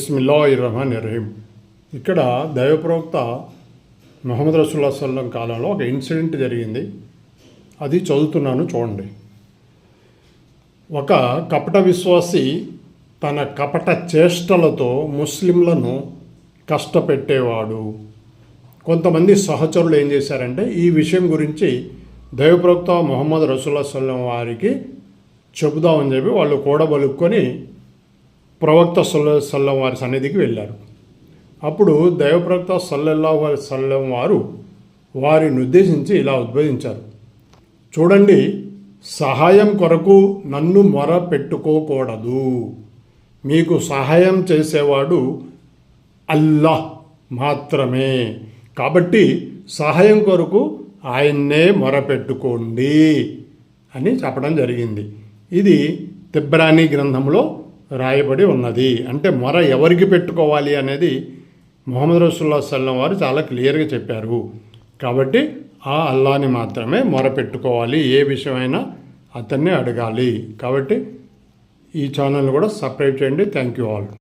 బిస్మిల్లాహిర్రహమానిర్రహీం. ఇక్కడ దైవప్రవక్త ముహమ్మద్ రసూలుల్లాహి సల్లల్లాహు అలైహి వసల్లం కాలంలో ఒక ఇన్సిడెంట్ జరిగింది. అది చదువుతున్నాను, చూడండి. ఒక కపట విశ్వాసి తన కపట చేష్టలతో ముస్లింలను కష్టపెట్టేవాడు. కొంతమంది సహచరులు ఏం చేశారంటే ఈ విషయం గురించి దైవప్రవక్త ముహమ్మద్ రసూలుల్లాహి సల్లల్లాహు అలైహి వసల్లం వారికి చెబుదామని చెప్పి వాళ్ళు కూడబలుక్కొని ప్రవక్త సల్లల్లాహు అలైహి వసల్లం వారి సన్నిధికి వెళ్ళారు. అప్పుడు దైవప్రవక్త సల్లల్లాహు అలైహి వసల్లం వారు వారిని ఉద్దేశించి ఇలా ఉద్బోధించారు. చూడండి, సహాయం కొరకు నన్ను మొర పెట్టుకోకూడదు. మీకు సహాయం చేసేవాడు అల్లాహ్ మాత్రమే. కాబట్టి సహాయం కొరకు ఆయన్నే మొరపెట్టుకోండి అని చెప్పడం జరిగింది. ఇది తిబ్రానీ గ్రంథంలో రాయబడి ఉన్నది. అంటే మొర ఎవరికి పెట్టుకోవాలి అనేది ముహమ్మద్ రసూలుల్లాహి సల్లల్లాహు అలైహి వసల్లం వారు చాలా క్లియర్గా చెప్పారు. కాబట్టి ఆ అల్లాని మాత్రమే మొర పెట్టుకోవాలి. ఏ విషయమైనా అతన్ని అడగాలి. కాబట్టి ఈ ఛానల్ కూడా సబ్స్క్రైబ్ చేయండి. Thank you all.